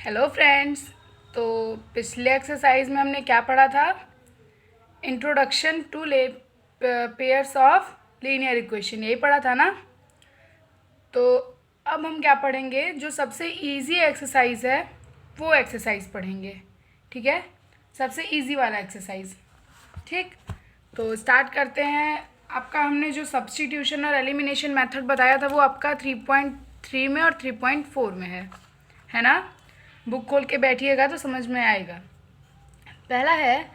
Hello friends. तो पिछले exercise में हमने क्या पढ़ा था? Introduction two pairs of linear equation, यही पढ़ा था ना। तो अब हम क्या पढ़ेंगे, जो सबसे इजी एक्सरसाइज है वो एक्सरसाइज पढ़ेंगे। ठीक है, सबसे इजी वाला एक्सरसाइज। ठीक, तो स्टार्ट करते हैं। आपका हमने जो सब्स्टिट्यूशन और एलिमिनेशन मेथड बताया था वो आपका 3.3 में और 3.4 में है ना। बुक खोल के बैठिएगा तो समझ में आएगा। पहला है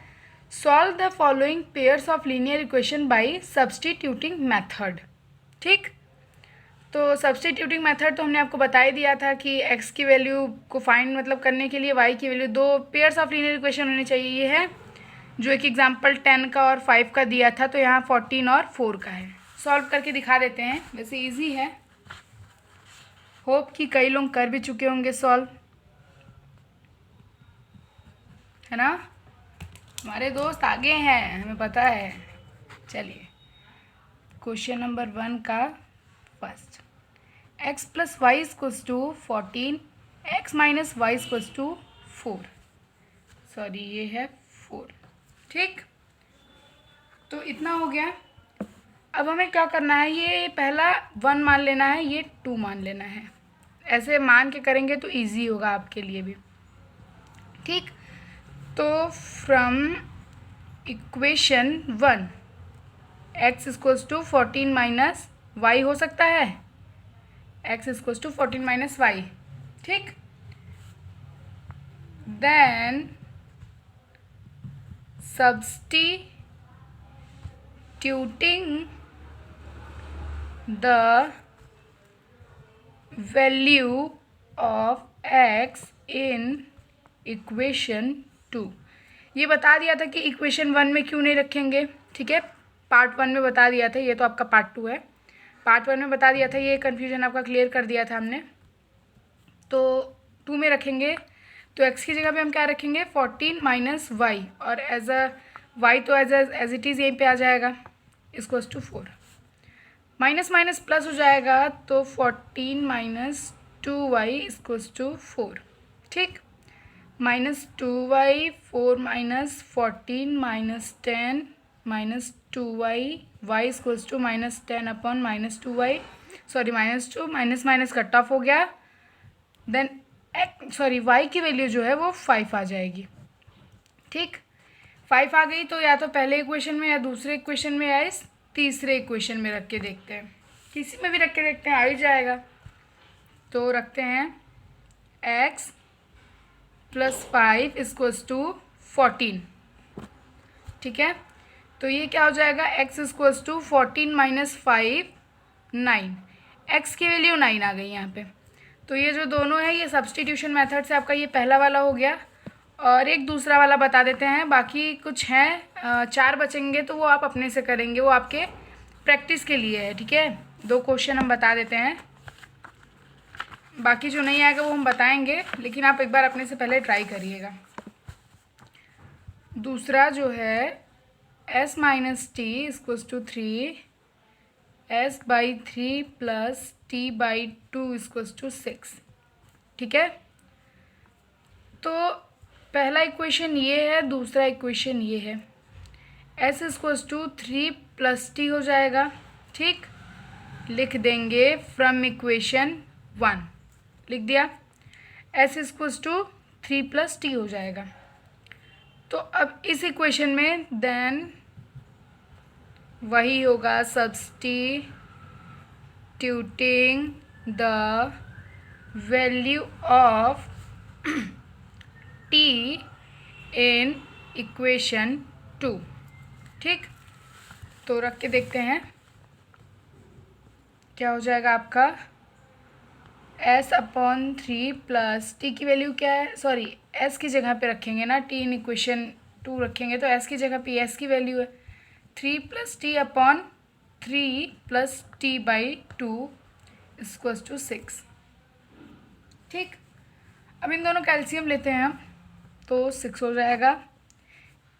solve the following pairs of linear equation by substituting method. ठीक, तो सब्स्टिट्यूटिंग मेथड तो हमने आपको बता ही दिया था कि x की वैल्यू को फाइंड करने के लिए y की वैल्यू, दो पेयर्स ऑफ लीनियर इक्वेशन होने चाहिए। ये है जो एक एग्जांपल 10 का और 5 का दिया था, तो यहाँ 14 और 4 का है। सॉल्व करके दिखा देते हैं, वैसे इजी है। होप कि कई लोग कर भी चुके होंगे सॉल्व, है ना। हमारे दोस्त आगे हैं, हमें पता है। चलिए, क्वेश्चन नंबर 1 का first, x plus Y equals to 14, x minus Y equals to 4। Sorry, ये है 4। ठीक, तो इतना हो गया। अब हमें क्या करना है, ये पहला 1 मान लेना है, ये 2 मान लेना है। ऐसे मान के करेंगे तो इजी होगा आपके लिए भी। ठीक, तो from equation 1 x equals to 14 minus Y हो सकता है, x equals to 14 minus y. ठीक, then substituting the value of x in equation 2। ये बता दिया था कि इक्वेशन 1 में क्यों नहीं रखेंगे। ठीक है, पार्ट 1 में बता दिया था, ये तो आपका पार्ट 2 है। पार्ट 1 में बता दिया था, ये कन्फ्यूजन आपका क्लियर कर दिया था हमने। तो 2 में रखेंगे तो x की जगह पे हम क्या रखेंगे, 14 माइनस वाई, और एज अ वाई तो एज इट इज़ यहीं पे आ जाएगा, equals to 4। Minus minus plus हो जाएगा, तो 14 माइनस 2y इक्वल्स टू 4। ठीक, minus 2y, 4 minus 14 minus 10 minus 2y, y equals to minus 10 upon minus 2y। Sorry, minus 2 minus minus cut off हो गया। देन y की वैल्यू जो है वो 5 आ जाएगी। ठीक, 5 आ गई तो या तो पहले इक्वेशन में या दूसरे इक्वेशन में या इस तीसरे इक्वेशन में रख के देखते हैं, किसी में भी रख के देखते हैं, आ ही जाएगा। तो रखते हैं x प्लस 5 इक्वल्स टू 14। ठीक है, तो ये क्या हो जाएगा, x equals to 14 minus 5 9। x की वैल्यू 9 आ गई यहाँ पे। तो ये जो दोनों है ये सब्स्टिट्यूशन मेथड से आपका ये पहला वाला हो गया। और एक दूसरा वाला बता देते हैं, बाकी कुछ हैं 4 बचेंगे तो वो आप अपने से करेंगे, वो आपके प्रैक्टिस के लिए है। ठीक है, 2 क्वेश्चन हम बता देते हैं, बाकी जो नहीं आएगा वो हम बताएंगे, लेकिन आप एक बार अपने से पहले ट्राई करिएगा। दूसरा जो है s minus T equals to 3, s by 3 plus t by 2 equals to 6। ठीक है, तो पहला इक्वेशन ये है, दूसरा इक्वेशन ये है। s equals to 3 plus T हो जाएगा। ठीक, लिख देंगे फ्रॉम इक्वेशन 1, लिख दिया। s equals to 3 plus T हो जाएगा। तो अब इस इक्वेशन में देन वही होगा, substituting the value of t in equation 2। ठीक, तो रख के देखते हैं क्या हो जाएगा आपका, s अपॉन 3 प्लस टी की वैल्यू क्या है, सॉरी s की जगह पे रखेंगे ना, t इन इक्वेशन 2 रखेंगे तो s की जगह पे s की वैल्यू है 3 plus T upon 3 plus T by 2 equals to 6। ठीक, अब इन दोनों कैल्शियम लेते हैं हम, तो 6 हो जाएगा,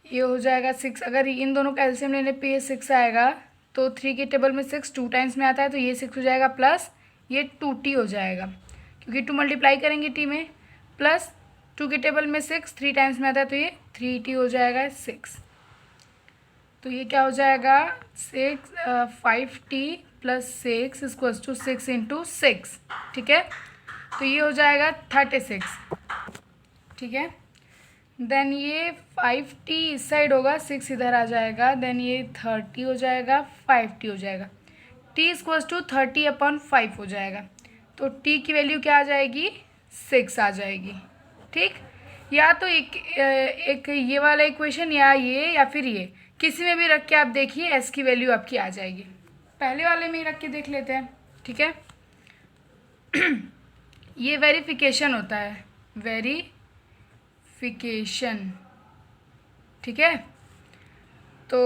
ये हो जाएगा 6। अगर इन दोनों कैल्शियम लेने पे ये 6 आएगा तो 3 के टेबल में 6 2 टाइम्स में आता है, तो ये 6 हो जाएगा, प्लस ये 2t हो जाएगा, क्योंकि 2 मल्टीप्लाई करेंगे t में, प्लस 2 के टेबल में 6 3 टाइम्स में आता है तो ये 3t हो जाएगा 6। तो ये क्या हो जाएगा 5t plus 6 equals to 6 into 6, ठीक है। तो ये हो जाएगा 36, ठीक है। देन ये 5t इस साइड होगा, 6 इधर आ जाएगा, देन ये 30 हो जाएगा, 5t हो जाएगा, t इक्वल्स टू 30/5 हो जाएगा। तो t की वैल्यू क्या आ जाएगी 6 आ जाएगी, ठीक। या तो एक ये वाला इक्वेशन या फिर ये किसी में भी रख के आप देखिए s की वैल्यू आपकी आ जाएगी। पहले वाले में ही रख के देख लेते हैं, ठीक है। ये वेरिफिकेशन होता है, वेरिफिकेशन, ठीक है। तो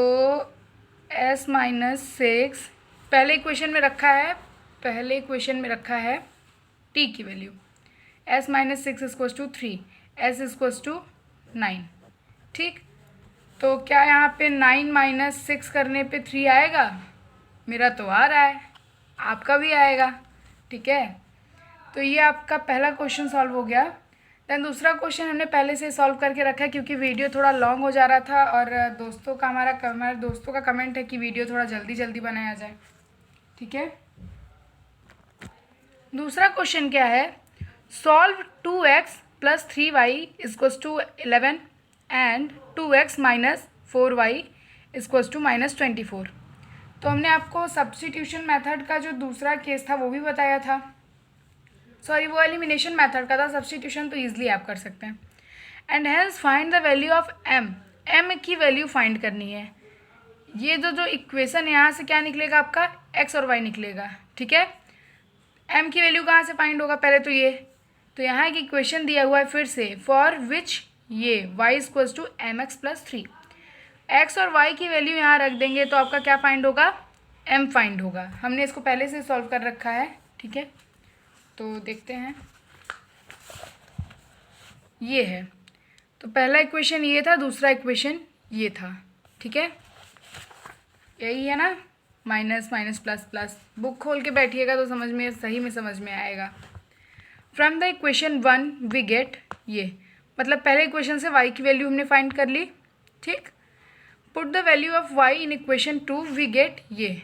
s-6 पहले इक्वेशन में रखा है t की value s-6 equals to 3, s equals to 9, ठीक। तो क्या यहाँ पे 9 - 6 करने पे 3 आएगा? मेरा तो आ रहा है, आपका भी आएगा, ठीक है। तो ये आपका पहला क्वेश्चन सॉल्व हो गया। दैन दूसरा क्वेश्चन हमने पहले से सॉल्व करके रखा है क्योंकि वीडियो थोड़ा लॉन्ग हो जा रहा था और हमारे दोस्तों का कमेंट है कि वीडियो थोड़ा जल्दी जल्दी बनाया जाए, ठीक है। दूसरा क्वेश्चन क्या है, solve 2x + 3y equals to 11 and 2x - 4y equals to -24। तो हमने आपको सब्स्टिट्यूशन मेथड का जो दूसरा केस था वो भी बताया था, सॉरी वो एलिमिनेशन मेथड का था, सब्स्टिट्यूशन तो ईजिली आप कर सकते हैं। And hence find the value of m, m की वैल्यू फाइंड करनी है। ये जो इक्वेशन है यहाँ से क्या निकलेगा आपका x और y निकलेगा, ठीक है। m की वैल्यू कहाँ से फाइंड होगा, पहले तो ये, तो यहाँ एक इक्वेशन दिया हुआ है फिर से, फॉर विच ये y equals to mx + 3, x और y की वैल्यू यहाँ रख देंगे तो आपका क्या फाइंड होगा m फाइंड होगा। हमने इसको पहले से सॉल्व कर रखा है, ठीक है। तो देखते हैं, ये है, तो पहला इक्वेशन ये था, दूसरा इक्वेशन ये था, ठीक है। यही है ना, minus minus plus plus, book खोल के बैठिएगा तो सही में समझ में आएगा। From the equation 1 we get, ये मतलब पहले इक्वेशन से y की वैल्यू हमने फाइंड कर ली, ठीक। Put the value of y in equation 2 we get, ये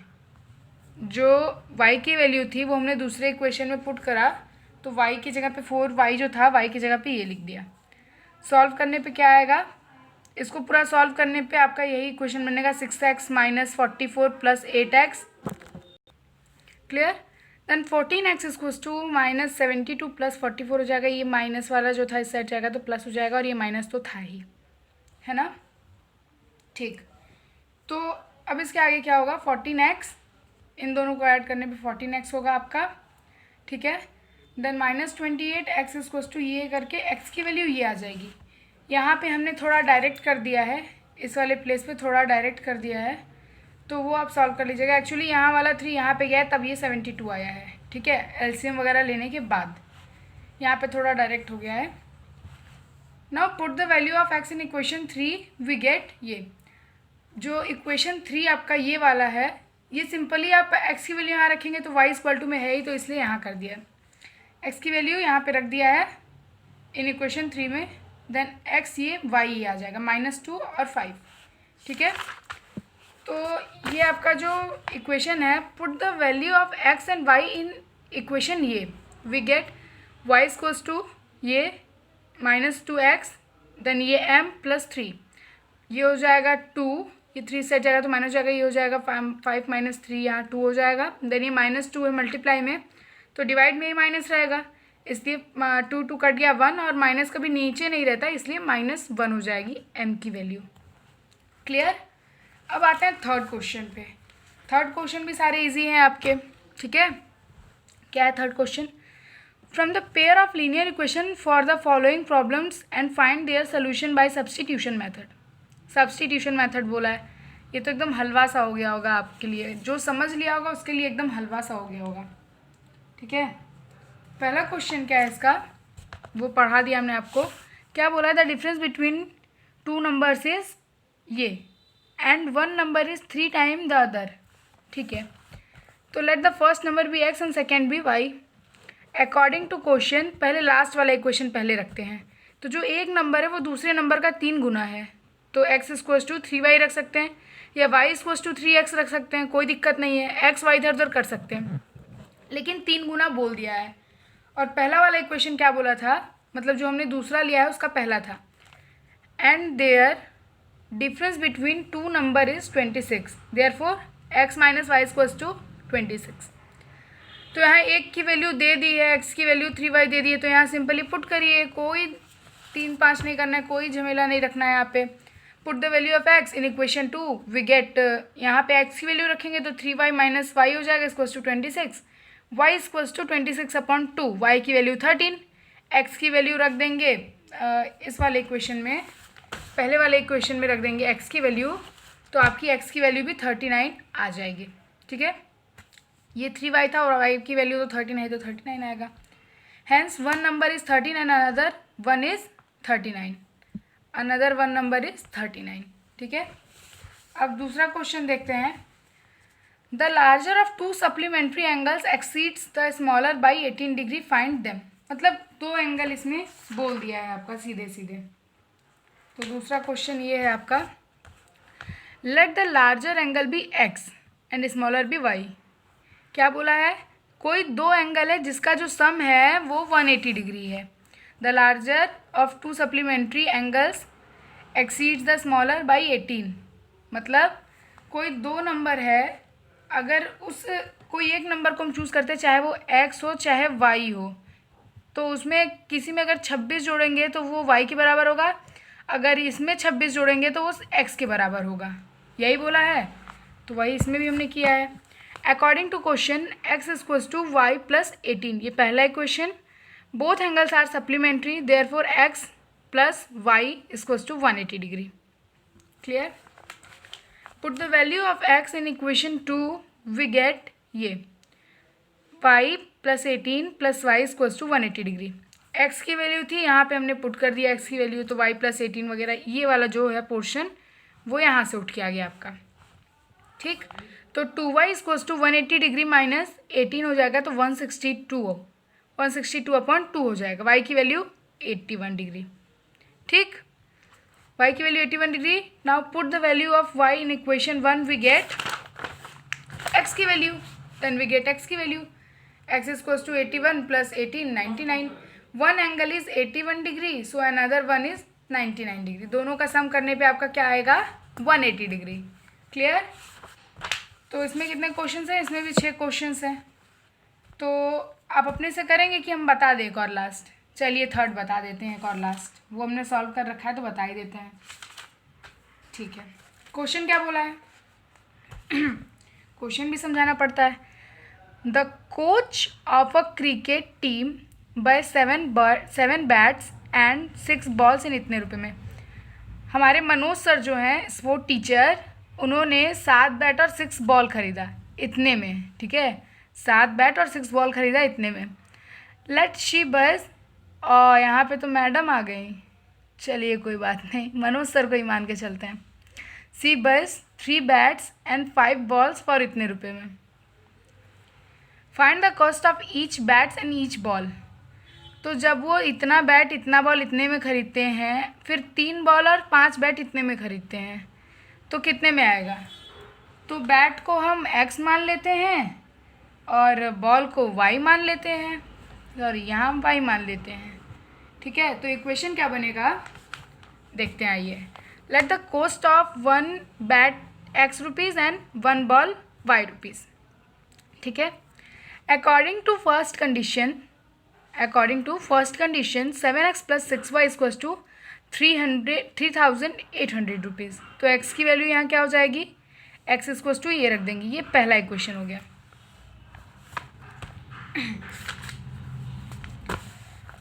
जो y की वैल्यू थी वो हमने दूसरे इक्वेशन में पुट करा तो y की जगह पे 4y जो था y की जगह पे ये लिख दिया। सॉल्व करने पे क्या आएगा, इसको पूरा सॉल्व करने पे आपका यही इक्वेशन बनेगा 6x - 44 + 8x, clear. Then 14x equals to -72 + 44 हो जाएगा, ये माइनस वाला जो था इस साइड जाएगा तो प्लस हो जाएगा और ये माइनस तो था ही, है ना, ठीक। तो अब इसके आगे क्या होगा, 14x, इन दोनों को ऐड करने पे 14x होगा आपका, ठीक है। देन -28x इक्वल्स टू ये करके x की वैल्यू ये आ जाएगी। यहाँ पे हमने थोड़ा डायरेक्ट कर दिया है, इस वाले प्लेस पे थोड़ा डायरेक्ट कर दिया है, तो वो आप सॉल्व कर लीजिएगा। एक्चुअली यहाँ वाला 3 यहाँ पे गया है तब ये 72 आया है, ठीक है, एलसीएम वगैरह लेने के बाद यहाँ पे थोड़ा डायरेक्ट हो गया है। Now put the value of x in equation 3 we get, ये जो इक्वेशन 3 आपका ये वाला है, ये सिंपली आप x की वैल्यू यहाँ रखेंगे तो y इक्वल टू में है ही, तो इसलिए यहाँ कर दिया, x की वैल्यू यहाँ पे रख दिया है इन इक्वेशन 3 में, देन x ये y ही आ जाएगा -2 और 5, ठीक है। तो ये आपका जो इक्वेशन है, put the value of x and y in equation ये we get y equals to ये -2x, देन ये m + 3, ये हो जाएगा 2, ये 3 सेट जाएगा तो माइनस हो जाएगा, ये हो जाएगा 5 - 3, यहाँ 2 हो जाएगा, देन ये -2 है मल्टीप्लाई में तो डिवाइड में ही माइनस रहेगा, इसलिए 2 कट गया 1 और माइनस कभी नीचे नहीं रहता इसलिए -1 हो जाएगी m की वैल्यू, क्लियर। अब आते हैं थर्ड क्वेश्चन पे। थर्ड क्वेश्चन भी सारे इजी हैं आपके, ठीक है। क्या है third question, from the pair of linear equation for the following problems and find their solution by substitution method. Substitution method बोला है, ये तो एकदम हलवा सा हो गया होगा आपके लिए, जो समझ लिया होगा उसके लिए एकदम हलवा सा हो गया होगा, ठीक है। पहला क्वेश्चन क्या है इसका, वो पढ़ा दिया हमने आपको। क्या बोला है, the difference between 2 numbers is ये and 1 number is 3 time the other, ठीक है। तो let the first number be x and second be y according to question. पहले लास्ट वाला इक्वेशन पहले रखते हैं, तो जो एक नंबर है वो दूसरे नंबर का 3 गुना है, तो x इक्वल्स टू 3y रख सकते हैं या y इक्वल्स टू 3x रख सकते हैं, कोई दिक्कत नहीं है, x y इधर उधर कर सकते हैं, लेकिन 3 गुना बोल दिया है। और पहला वाला इक्वेशन क्या बोला था, मतलब जो हमने दूसरा लिया है उसका पहला था, and their difference between two number is 26, therefore x minus Y equals to 26। तो यहाँ एक की वैल्यू दे दी है, x की वैल्यू 3y दे दी है, तो यहाँ सिंपली पुट करिए, कोई 3-5 नहीं करना है, कोई झमेला नहीं रखना है यहाँ पे। Put the value of x in equation 2 we get, यहाँ पे x की वैल्यू रखेंगे तो 3y माइनस वाई हो जाएगा equals to 26, y equals to 26 upon 2, y की वैल्यू 13, x की वैल्यू रख देंगे इस वाले इक्वेशन में, पहले वाले इक्वेशन में रख देंगे x की वैल्यू, तो आपकी x की वैल्यू भी 39 आ जाएगी। ठीक है, ये 3y था और y की वैल्यू तो 13 है, तो 39 आएगा। Hence one number is 13 and another one is 39, another one number is 39। ठीक है, अब दूसरा क्वेश्चन देखते हैं। The larger of two supplementary angles exceeds the smaller by 18 degree, find them. मतलब दो एंगल इसमें बोल दिया है आपका सीधे सीधे। तो दूसरा क्वेश्चन ये है आपका, let the larger angle be x and smaller be y। क्या बोला है, कोई दो एंगल है जिसका जो सम है वो 180 डिग्री है। The larger of two supplementary angles exceeds the smaller by 18, मतलब कोई दो नंबर है, अगर उस कोई एक नंबर को हम चूज़ करते हैं, चाहे वो x हो चाहे y हो, तो उसमें किसी में अगर 26 जोड़ेंगे तो वो y के बराबर होगा, अगर इसमें 26 जोड़ेंगे तो वो x के बराबर होगा, यही बोला है। तो वही इसमें भी हमने किया है। According to question x equals to y plus 18, ये पहला इक्वेशन। Both angles are supplementary, therefore x plus y equals to 180 degree. Clear. Put the value of x in equation 2 we get ये y plus 18 plus Y equals to 180 degree. x की value थी, यहाँ पे हमने put कर दिया x की value, तो y प्लस 18 वगैरह ये वाला जो है पोर्शन वो यहाँ से उठ के आ गया आपका। ठीक, तो 2y equals to 180 degree minus 18 हो जाएगा, तो 162 अपॉन 2 हो जाएगा। y की वैल्यू 81 डिग्री। ठीक, y की value 81 degree. Now put the value of y in equation 1 we get x की value, then we get x की value, x equals to 81 plus 18 99। One angle is 81 degree, so another one is 99 degree. दोनों का सम करने पे आपका क्या आएगा, 180 degree. Clear. तो इसमें कितने क्वेश्चंस हैं, इसमें भी 6 क्वेश्चंस हैं। तो आप अपने से करेंगे कि हम बता दें एक और लास्ट। चलिए थर्ड बता देते हैं, एक और लास्ट, वो हमने सॉल्व कर रखा है तो बता ही देते हैं। ठीक है, क्वेश्चन क्या बोला है क्वेश्चन भी समझाना पड़ता है। The coach of a cricket team by 7 bats and 6 balls in इतने रुपए में। हमारे मनोज सर जो हैं स्पोर्ट टीचर, उन्होंने 7 बैट और 6 बॉल ख़रीदा इतने में। ठीक है, 7 बैट और 6 बॉल ख़रीदा इतने में। लेट शी बस, और यहाँ पे तो मैडम आ गई, चलिए कोई बात नहीं, मनोज सर को ही मान के चलते हैं। सी बस 3 बैट्स एंड 5 बॉल्स फॉर इतने रुपए में। Find the cost of each bats and each ball. तो जब वो इतना बैट इतना बॉल इतने में ख़रीदते हैं, फिर 3 बॉल और 5 बैट इतने में ख़रीदते हैं, तो कितने में आएगा। तो बैट को हम x मान लेते हैं और बॉल को y मान लेते हैं, और यहाँ हम y मान लेते हैं। ठीक है, तो इक्वेशन क्या बनेगा देखते हैं, आइए। Let the cost of 1 bat x rupees and 1 ball y rupees. ठीक है, according to first condition 7x plus 6y equals to 3800 rupees. तो x की वैल्यू यहाँ क्या हो जाएगी, x इक्वल्स टू ये रख देंगे। ये पहला इक्वेशन हो गया।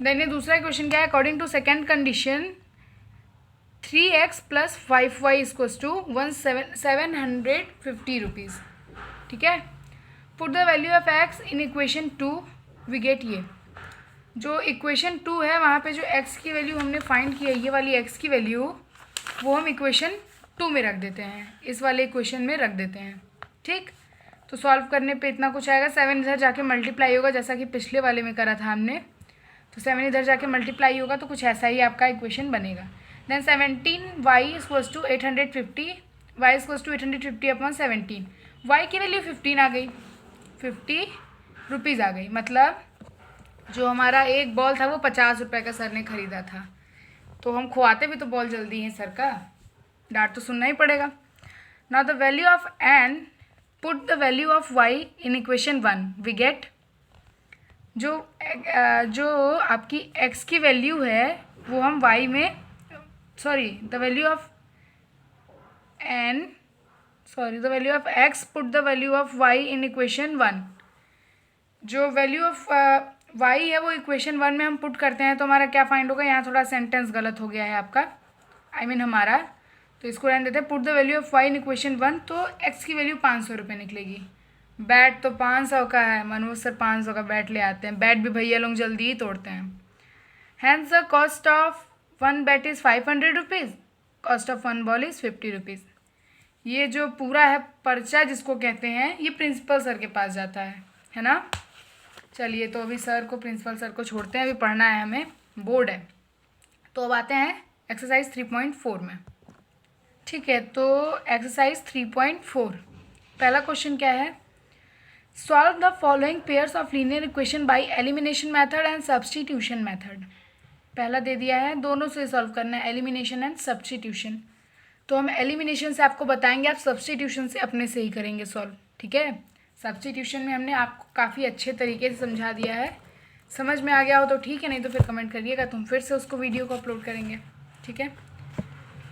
देन ये दूसरा इक्वेशन क्या है, according to second condition 3x plus 5y equals to 750 rupees. ठीक है, put the value of x in equation 2 we get ये जो इक्वेशन 2 है, वहाँ पे जो x की वैल्यू हमने फाइंड की है, ये वाली x की वैल्यू, वो हम इक्वेशन 2 में रख देते हैं, इस वाले इक्वेशन में रख देते हैं। ठीक, तो सॉल्व करने पे इतना कुछ आएगा। 7 इधर जाके मल्टीप्लाई होगा, जैसा कि पिछले वाले में करा था हमने, तो 7 इधर जाके मल्टीप्लाई होगा, तो कुछ ऐसा ही आपका इक्वेशन बनेगा। Then 17y equals to 850, y equals to 850 upon 17, y की वैल्यू 15 आ गई, 50 रुपीज़ आ गई। मतलब जो हमारा एक बॉल था वो 50 रुपये का सर ने ख़रीदा था। तो हम खुआते भी तो बॉल जल्दी हैं सर का, डांट तो सुनना ही पड़ेगा। Now the value of n, put the value of y in equation 1, we get जो आपकी x की वैल्यू है वो हम y में, sorry the value of n, sorry the value of x, put the value of y in equation 1। जो value of y है वो इक्वेशन 1 में हम पुट करते हैं तो हमारा क्या फाइंड होगा। यहाँ थोड़ा सेंटेंस गलत हो गया है आपका, I mean हमारा, तो इसको रहने देते हैं। Put the value of y in equation 1, तो x की वैल्यू 500 रुपये निकलेगी। बैट तो 500 का है, मनोज सर 500 का बैट ले आते हैं, बैट भी भैया लोग जल्दी ही तोड़ते हैं। Hence the cost of 1 bat is 500 rupees, cost of 1 ball is 50 rupees. ये जो पूरा है पर्चा जिसको कहते हैं, ये प्रिंसिपल सर के पास जाता है ना। चलिए, तो अभी सर को, प्रिंसिपल सर को छोड़ते हैं, अभी पढ़ना है हमें, बोर्ड है। तो अब आते हैं एक्सरसाइज 3.4 में। ठीक है, तो एक्सरसाइज 3.4 पहला क्वेश्चन क्या है, solve the following pairs of linear equation by elimination method and substitution method. पहला दे दिया है, दोनों से सॉल्व करना है, एलिमिनेशन एंड सब्स्टिट्यूशन। तो हम एलिमिनेशन से आपको बताएंगे, आप सब्स्टिट्यूशन से अपने से ही करेंगे सॉल्व। ठीक है, सब्स्टिट्यूशन में हमने आपको काफ़ी अच्छे तरीके से समझा दिया है, समझ में आ गया हो तो ठीक है, नहीं तो फिर कमेंट करिएगा, तो हम फिर से उसको वीडियो को अपलोड करेंगे। ठीक है,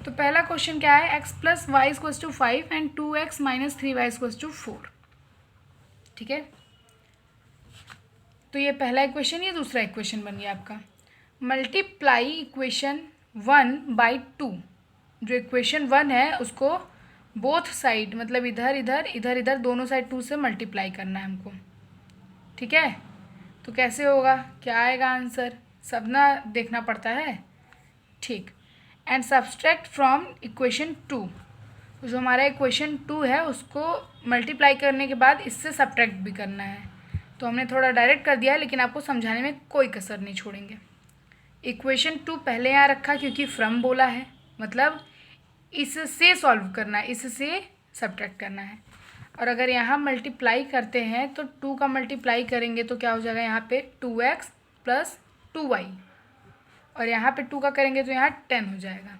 तो पहला क्वेश्चन क्या है, x plus Y equals to 5 and 2x minus 3y equals to 4। ठीक है, तो ये पहला इक्वेशन, ये दूसरा इक्वेशन बन गया आपका। मल्टीप्लाई इक्वेशन 1 बाई 2, जो इक्वेशन 1 है उसको बोथ साइड, मतलब इधर इधर इधर इधर दोनों साइड 2 से मल्टीप्लाई करना है हमको। ठीक है, तो कैसे होगा, क्या आएगा आंसर, सब ना देखना पड़ता है। ठीक, एंड सब्सट्रैक्ट फ्रॉम इक्वेशन 2, जो हमारा इक्वेशन 2 है उसको मल्टीप्लाई करने के बाद इससे सब्ट्रैक्ट भी करना है। तो हमने थोड़ा डायरेक्ट कर दिया है, लेकिन आपको समझाने में कोई कसर नहीं छोड़ेंगे। इक्वेशन 2 पहले यहाँ रखा क्योंकि फ्रॉम बोला है, मतलब इससे सॉल्व करना है, इससे सब्ट्रैक्ट करना है। और अगर यहाँ मल्टीप्लाई करते हैं तो 2 का मल्टीप्लाई करेंगे तो क्या हो जाएगा, यहाँ पे 2x प्लस 2y, और यहाँ पे 2 का करेंगे तो यहाँ 10 हो जाएगा।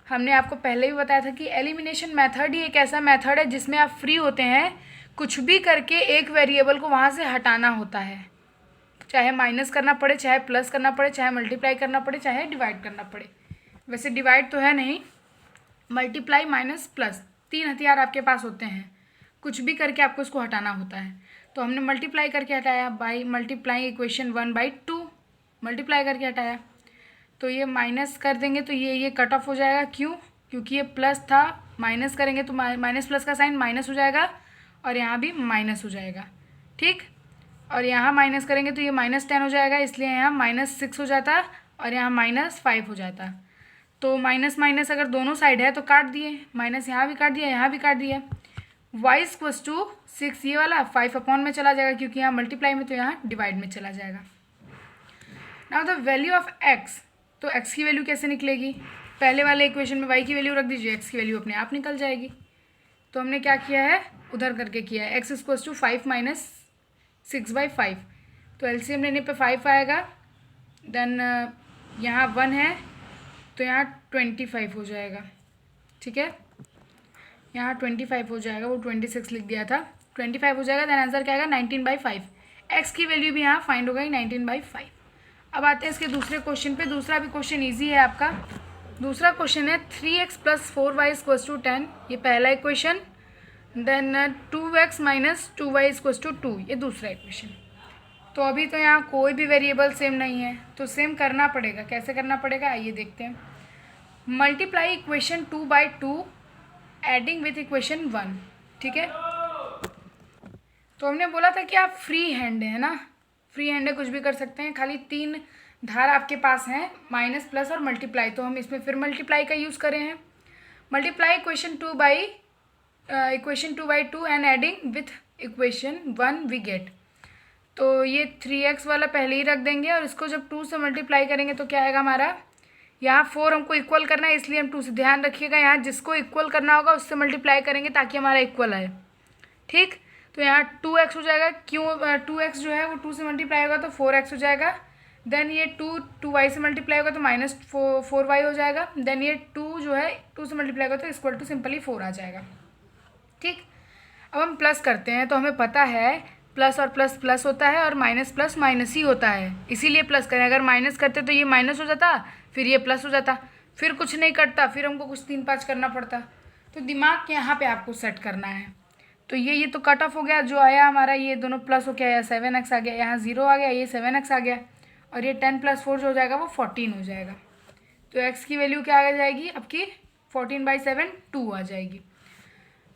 हमने आपको पहले भी बताया था कि एलिमिनेशन मेथड ही एक ऐसा मेथड है जिसमें आप फ्री होते हैं, कुछ भी करके एक वेरिएबल को वहाँ से हटाना होता है, चाहे माइनस करना पड़े, चाहे प्लस करना पड़े, चाहे मल्टीप्लाई करना पड़े, चाहे डिवाइड करना पड़े। वैसे डिवाइड तो है नहीं, मल्टीप्लाई माइनस प्लस 3 हथियार आपके पास होते हैं, कुछ भी करके आपको इसको हटाना होता है। तो हमने मल्टीप्लाई करके हटाया, by multiply equation 1 by 2 multiply करके हटाया, तो ये माइनस कर देंगे तो ये कट ऑफ हो जाएगा। क्यों, क्योंकि ये प्लस था, माइनस करेंगे तो माइनस प्लस का साइन माइनस हो जाएगा, और यहाँ भी माइनस हो जाएगा। ठीक, और यहाँ माइनस करेंगे तो ये -10 हो जाएगा, इसलिए यहाँ -6 हो जाता, और यहाँ -5 हो जाता। तो माइनस माइनस अगर दोनों साइड है तो काट दिए, माइनस यहाँ भी काट दिया, यहाँ भी काट दिया। y इक्वल्स टू 6, ये वाला 5 अपॉन में चला जाएगा क्योंकि यहाँ मल्टीप्लाई में, तो यहाँ डिवाइड में चला जाएगा। Now the value of x, तो x की वैल्यू कैसे निकलेगी, पहले वाले इक्वेशन में y की वैल्यू रख दीजिए, x की वैल्यू अपने आप निकल जाएगी। तो हमने क्या किया है, उधर करके किया है, x इक्वल्स टू 5 माइनस 6/5, तो एलसीएम लेने पे 5 आएगा। देन यहाँ 1 है तो यहाँ 25 हो जाएगा। ठीक है, यहाँ 25 हो जाएगा, वो 26 लिख दिया था, 25 हो जाएगा। देन आंसर क्या आएगा, 19/5। एक्स की वैल्यू भी यहाँ फाइंड हो गई 19/5। अब आते हैं इसके दूसरे क्वेश्चन पे। दूसरा भी क्वेश्चन ईजी है आपका। दूसरा क्वेश्चन है 3x plus 4y equals to 10, ये पहला equation. Then 2x minus 2y equals to 2, ये दूसरा इक्वेशन। तो अभी तो यहाँ कोई भी वेरिएबल सेम नहीं है, तो सेम करना पड़ेगा। कैसे करना पड़ेगा आइए देखते हैं। Multiply equation 2/2 adding with equation 1। ठीक है, तो हमने बोला था कि आप फ्री हैंड है ना, फ्री हैंड है, कुछ भी कर सकते हैं। खाली 3 धार आपके पास हैं, माइनस प्लस और मल्टीप्लाई, तो हम इसमें फिर मल्टीप्लाई का यूज़ करे हैं। Multiply equation 2/2 and adding with equation 1 we get. तो ये 3x वाला पहले ही रख देंगे और इसको जब 2 से मल्टीप्लाई करेंगे तो क्या आएगा हमारा, यहाँ 4 हमको इक्वल करना है इसलिए हम 2 से, ध्यान रखिएगा यहाँ जिसको इक्वल करना होगा उससे मल्टीप्लाई करेंगे ताकि हमारा इक्वल आए, ठीक। तो यहाँ 2x हो जाएगा, क्यों 2x जो है वो 2 से मल्टीप्लाई होगा तो 4x हो जाएगा। देन ये 2y से मल्टीप्लाई होगा तो -4y हो जाएगा। देन ये 2 जो है 2 से मल्टीप्लाई होगा तो इक्वल टू सिंपली 4 आ जाएगा, ठीक। अब हम प्लस करते हैं तो हमें पता है प्लस और प्लस प्लस होता है और माइनस प्लस माइनस ही होता है, इसीलिए प्लस करें। अगर माइनस करते तो ये माइनस हो जाता, फिर ये प्लस हो जाता, फिर कुछ नहीं करता, फिर हमको कुछ 3-5 करना पड़ता। तो दिमाग यहाँ पे आपको सेट करना है। तो ये तो कट ऑफ हो गया, जो आया हमारा ये दोनों प्लस हो गया, या 7x आ गया, यहाँ 0 आ गया, ये 7x आ गया, और ये 10 + 4 जो हो जाएगा वो 14 हो जाएगा। तो x की वैल्यू क्या आ जाएगी आपकी, 14/7 2 आ जाएगी।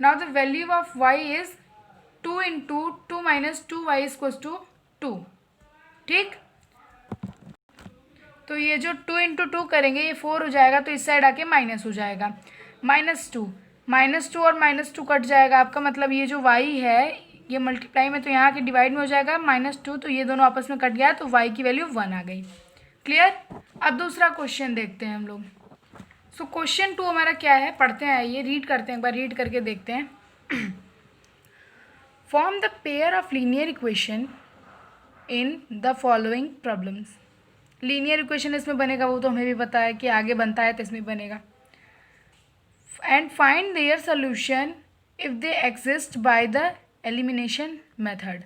Now the value of y is 2 × 2 - 2y = 2, ठीक। तो ये जो 2 × 2 करेंगे ये 4 हो जाएगा, तो इस साइड आके माइनस हो जाएगा, -2 और -2 कट जाएगा आपका, मतलब ये जो y है ये मल्टीप्लाई में तो यहाँ के डिवाइड में हो जाएगा -2, तो ये दोनों आपस में कट गया तो y की वैल्यू 1 आ गई। क्लियर। अब दूसरा क्वेश्चन देखते हैं हम लोग। सो क्वेश्चन 2 हमारा क्या है, पढ़ते हैं, आइए रीड करते हैं, एक बार रीड करके देखते हैं। Form the pair of linear equation in the following problems. Linear equation इसमें बनेगा, वो तो हमें भी पता है कि आगे बनता है तो इसमें बनेगा। And find their solution if they exist by the elimination method.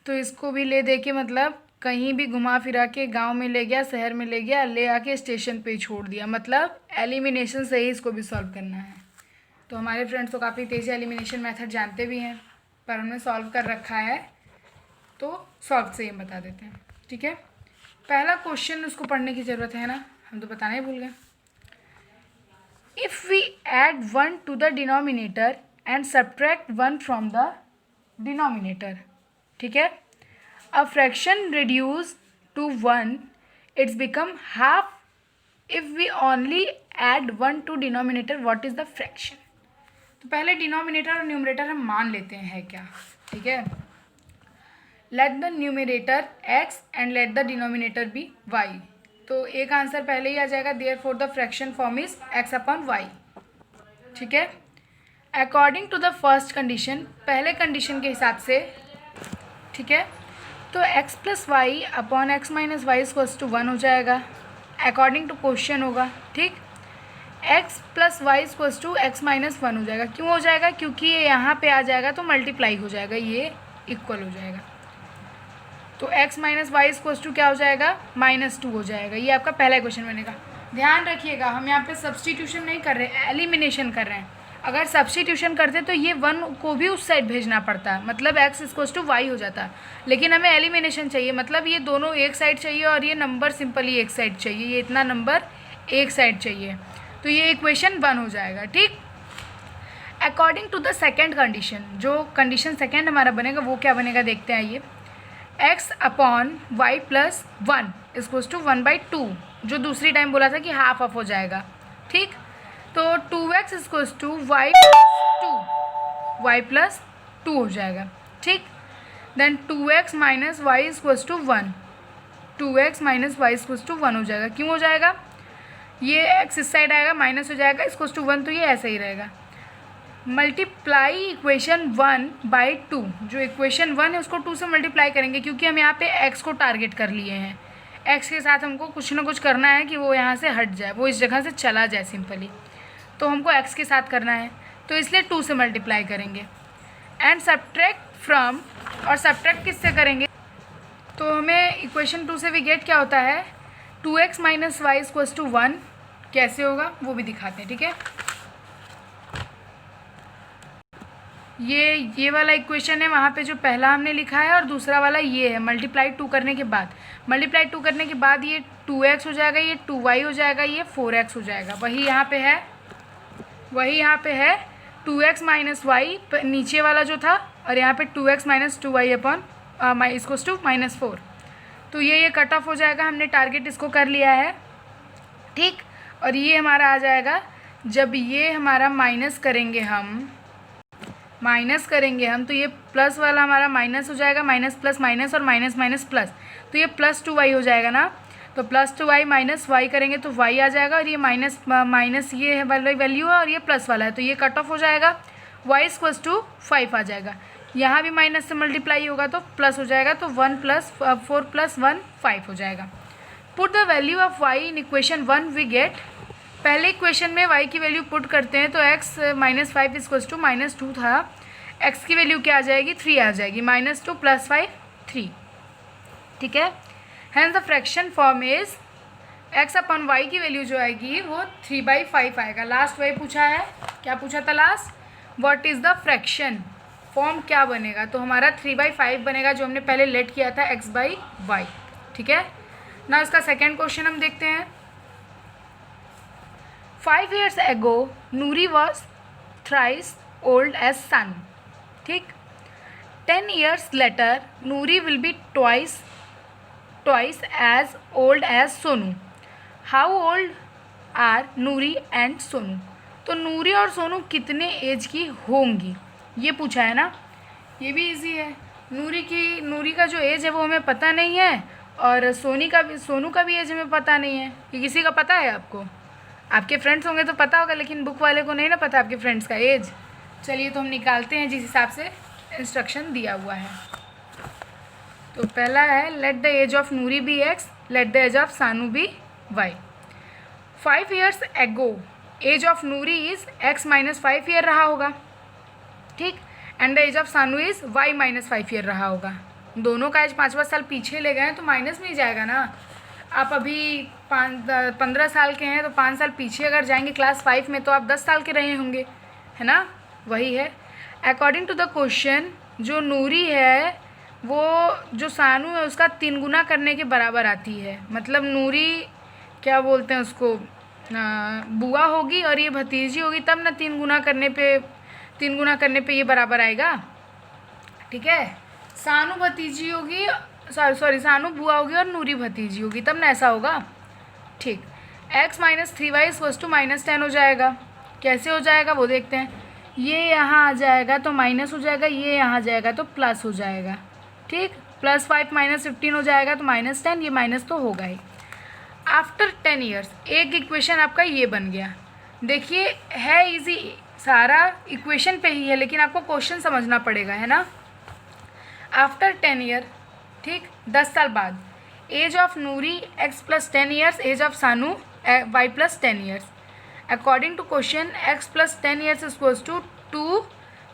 तो इसको भी ले दे के मतलब कहीं भी घुमा फिरा के गांव में ले गया, शहर में ले गया, ले आके स्टेशन पे छोड़ दिया, मतलब एलिमिनेशन से ही इसको भी सॉल्व करना है। तो हमारे फ्रेंड्स तो काफ़ी तेज़ी एलिमिनेशन मेथड जानते भी हैं, पर हमने सॉल्व कर रखा है तो सॉल्व से ही हम बता देते हैं, ठीक है। पहला क्वेश्चन उसको पढ़ने की ज़रूरत है ना, हम तो बताना ही भूल गए। If we add 1 to the denominator and subtract 1 from the denominator, ठीक है, a fraction reduce to 1 its become half if we only add 1 to denominator, what is the fraction. तो पहले डिनोमिनेटर और न्यूमरेटर हम मान लेते हैं है क्या, ठीक है। Let the numerator x and let the denominator be y। तो एक आंसर पहले ही आ जाएगा, therefore the fraction form is x/y, ठीक है। According to the first condition, पहले कंडीशन के हिसाब से, ठीक है, तो x + y upon x - y = 1 हो जाएगा, अकॉर्डिंग टू क्वेश्चन होगा, ठीक। x + y = x - 1 हो जाएगा, क्यों हो जाएगा, क्योंकि ये यहाँ पे आ जाएगा तो मल्टीप्लाई हो जाएगा, ये इक्वल हो जाएगा, तो x - y = क्या हो जाएगा, -2 हो जाएगा। ये आपका पहला क्वेश्चन बनेगा। ध्यान रखिएगा हम यहाँ पे सब्सटीट्यूशन नहीं कर रहे हैं, एलिमिनेशन कर रहे हैं। अगर सब्सटीट्यूशन करते तो ये 1 को भी उस साइड भेजना पड़ता, मतलब x = y हो जाता, लेकिन हमें एलिमिनेशन चाहिए, मतलब ये दोनों एक साइड चाहिए और ये नंबर सिंपली एक साइड चाहिए, ये इतना नंबर एक साइड चाहिए, तो ये इक्वेशन 1 हो जाएगा, ठीक। According to the second condition, जो कंडीशन सेकेंड हमारा बनेगा वो क्या बनेगा देखते हैं, ये x/y + 1 = 1/2, जो दूसरी टाइम बोला था कि हाफ ऑफ हो जाएगा, ठीक। तो 2x = y + 2 हो जाएगा, ठीक। Then 2x - y = 1, 2x - y = 1 हो जाएगा, क्यों हो जाएगा, ये x इस साइड आएगा माइनस हो जाएगा, =1 तो ये ऐसा ही रहेगा। मल्टीप्लाई इक्वेशन 1/2, जो इक्वेशन 1 है उसको 2 से मल्टीप्लाई करेंगे, क्योंकि हम यहाँ पे x को टारगेट कर लिए हैं, x के साथ हमको कुछ ना कुछ करना है कि वो यहाँ से हट जाए, वो इस जगह से चला जाए सिंपली, तो हमको x के साथ करना है, तो इसलिए 2 से मल्टीप्लाई करेंगे। एंड सब्ट्रैक्ट फ्रॉम, और सब्ट्रैक्ट किससे करेंगे, तो हमें इक्वेशन 2 से भी गेट क्या होता है, 2x - y = 1, कैसे होगा वो भी दिखाते हैं, ठीक है। ये वाला इक्वेशन है, वहाँ पे जो पहला हमने लिखा है, और दूसरा वाला ये है मल्टीप्लाई 2 करने के बाद, मल्टीप्लाई 2 करने के बाद ये 2x हो जाएगा, ये 2y हो जाएगा, ये 4x हो जाएगा, वही यहाँ पे है 2x - y नीचे वाला जो था, और यहाँ पे 2x - 2y अपॉन -4, तो ये कट ऑफ हो जाएगा, हमने टारगेट इसको कर लिया है, ठीक। और ये हमारा आ जाएगा, जब ये हमारा माइनस करेंगे हम माइनस करेंगे हम तो ये प्लस वाला हमारा माइनस हो जाएगा, माइनस प्लस माइनस और माइनस माइनस प्लस, तो ये +2y हो जाएगा ना। तो +2y माइनस y करेंगे तो y आ जाएगा, और ये माइनस माइनस ये वाला वैल्यू है और ये प्लस वाला है, तो ये कट ऑफ हो जाएगा, y=5 आ जाएगा। यहाँ भी माइनस से मल्टीप्लाई होगा तो प्लस हो जाएगा, तो 1 + 4 + 1 5 हो जाएगा। Put the value of y in equation 1 we get. पहले इक्वेशन में y की वैल्यू पुट करते हैं तो x - 5 = -2 था, x की वैल्यू क्या आ जाएगी 3 आ जाएगी, -2 + 5 3, ठीक है। Hence the fraction form is x/y की वैल्यू जो आएगी वो 3/5 आएगा। लास्ट वही पूछा है, क्या पूछा था last, what is the fraction form क्या बनेगा, तो हमारा 3/5 बनेगा जो हमने पहले लेट किया था x/y, ठीक है ना। इसका सेकेंड क्वेश्चन हम देखते हैं। 5 years ago Noori was thrice old as sun, ठीक। 10 years later Noori will be twice as old as Sonu. How old are Noori and Sonu, तो नूरी और सोनू कितने एज की होंगी ये पूछा है ना। ये भी इजी है, नूरी का जो एज है वो हमें पता नहीं है, और सोनू का भी एज हमें पता नहीं है। ये किसी का पता है आपको, आपके फ्रेंड्स होंगे तो पता होगा, लेकिन बुक वाले को नहीं ना पता आपके फ्रेंड्स का एज। चलिए तो हम निकालते हैं जिस हिसाब से इंस्ट्रक्शन दिया हुआ है। तो पहला है let the age of Noori be x, let the age of Sanu be y। 5 years ago age of Noori is x - 5 year रहा होगा, ठीक, and the age of Sanu is y - 5 year रहा होगा। दोनों का एज 5 साल पीछे ले गए तो माइनस में ही जाएगा ना। आप अभी 15 साल के हैं तो 5 साल पीछे अगर जाएंगे क्लास 5 में तो आप 10 साल के रहे होंगे, है ना, वही है। अकॉर्डिंग टू द क्वेश्चन जो नूरी है वो जो सानू है उसका 3 गुना करने के बराबर आती है, मतलब नूरी क्या बोलते हैं उसको, बुआ होगी और ये भतीजी होगी, तब ना 3 गुना करने पे ये बराबर आएगा, ठीक है। सानू भतीजी होगी, सॉरी सानू बुआ होगी और नूरी भतीजी होगी, तब ना ऐसा होगा, ठीक। x - 3y = -10 हो जाएगा। कैसे हो जाएगा वो देखते हैं। ये यहाँ आ जाएगा तो माइनस हो जाएगा, ये यहाँ जाएगा तो प्लस हो जाएगा, ठीक। +5 - 15 हो जाएगा तो -10, ये माइनस तो होगा ही। आफ्टर 10 ईयर्स एक इक्वेशन आपका ये बन गया। देखिए है इजी, सारा इक्वेशन पे ही है, लेकिन आपको क्वेश्चन समझना पड़ेगा, है ना। आफ्टर 10 ईयर, ठीक, 10 साल बाद, age of Noori x + 10 years, age of Sanu y + 10 years. According to question x + 10 years = 2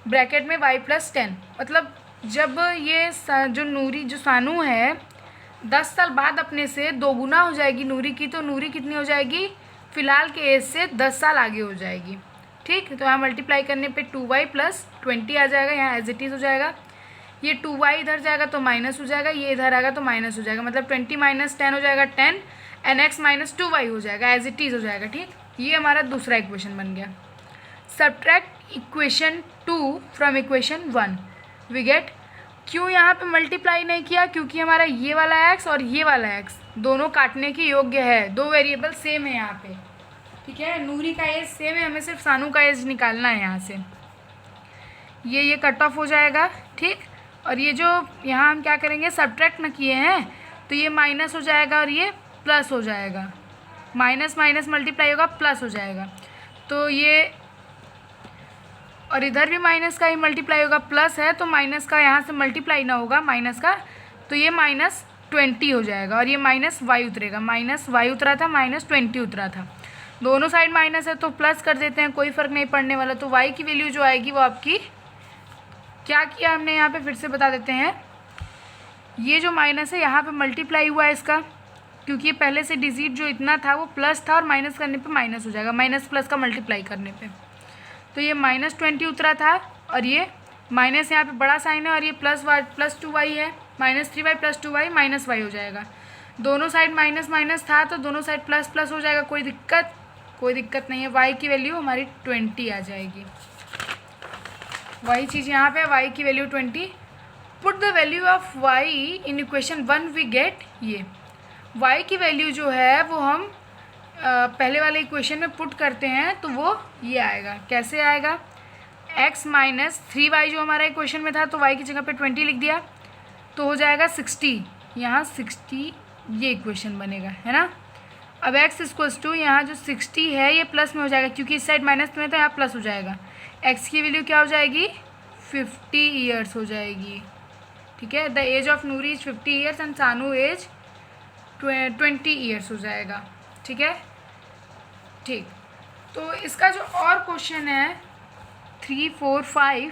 bracket में y + 10, मतलब जब ये जो सानू है 10 साल बाद अपने से 2 गुना हो जाएगी नूरी की, तो नूरी कितनी हो जाएगी फ़िलहाल के एज से 10 साल आगे हो जाएगी, ठीक। तो यहाँ मल्टीप्लाई करने पे 2y + 20 आ जाएगा, यहाँ एज इट इज़ हो जाएगा। ये 2y इधर जाएगा तो माइनस हो जाएगा, ये इधर आएगा तो माइनस हो जाएगा, मतलब 20 - 10 हो जाएगा 10, एंड x - 2y हो जाएगा, एज इट इज़ हो जाएगा, ठीक। ये हमारा दूसरा इक्वेशन बन गया। Subtract equation 2 from equation 1 we get. क्यों यहाँ पे मल्टीप्लाई नहीं किया, क्योंकि हमारा ये वाला x और ये वाला x दोनों काटने की योग्य है, 2 वेरिएबल सेम है यहाँ पे, ठीक है। नूरी का एज सेम है, हमें सिर्फ सानू का एज निकालना है यहाँ से। ये कट ऑफ हो जाएगा, ठीक। और ये जो यहाँ हम क्या करेंगे, सब्ट्रैक्ट न किए हैं तो ये माइनस हो जाएगा और ये प्लस हो जाएगा, माइनस माइनस मल्टीप्लाई होगा प्लस हो जाएगा, तो ये, और इधर भी माइनस का ही मल्टीप्लाई होगा, प्लस है तो माइनस का यहाँ से मल्टीप्लाई ना होगा माइनस का, तो ये -20 हो जाएगा, और ये -y उतरेगा, -y उतरा था, -20 उतरा था, दोनों साइड माइनस है तो प्लस कर देते हैं, कोई फ़र्क नहीं पड़ने वाला। तो y की वैल्यू जो आएगी वो आपकी, क्या किया हमने यहाँ पे फिर से बता देते हैं, ये जो माइनस है यहाँ पे मल्टीप्लाई हुआ है इसका, क्योंकि ये पहले से डिजिट जो इतना था वो प्लस था, और माइनस करने पे माइनस हो जाएगा, माइनस प्लस का मल्टीप्लाई करने पे, तो ये -20 उतरा था, और ये माइनस यहाँ पे बड़ा साइन है, और ये +2y है, -3y + 2y -y हो जाएगा। दोनों साइड माइनस माइनस था तो दोनों साइड प्लस प्लस हो जाएगा, कोई दिक्कत नहीं है। y की वैल्यू हमारी 20 आ जाएगी, वही चीज़ यहाँ पे y की value 20। Put the value of y in equation 1 we get. ये y की वैल्यू जो है वो हम पहले वाले इक्वेशन में पुट करते हैं तो वो ये आएगा। कैसे आएगा, x माइनस 3y जो हमारा इक्वेशन में था, तो y की जगह पे 20 लिख दिया, तो हो जाएगा 60, यहाँ 60 ये इक्वेशन बनेगा, है ना। अब x इक्वल्स टू यहाँ जो 60 है ये प्लस में हो जाएगा, क्योंकि इस साइड माइनस में तो यहाँ प्लस हो जाएगा। x की वैल्यू क्या हो जाएगी, 50 ईयर्स हो जाएगी, ठीक है। The age of Noori is 50 years and Sanu age 20 years हो जाएगा, ठीक है। ठीक, तो इसका जो और क्वेश्चन है 3, 4, 5,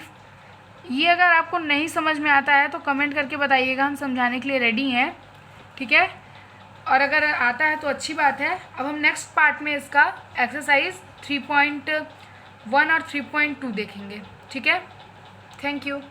ये अगर आपको नहीं समझ में आता है तो कमेंट करके बताइएगा, हम समझाने के लिए रेडी हैं, ठीक है। और अगर आता है तो अच्छी बात है। अब हम नेक्स्ट पार्ट में इसका एक्सरसाइज 3.1 और 3.2 देखेंगे, ठीक है। Thank you.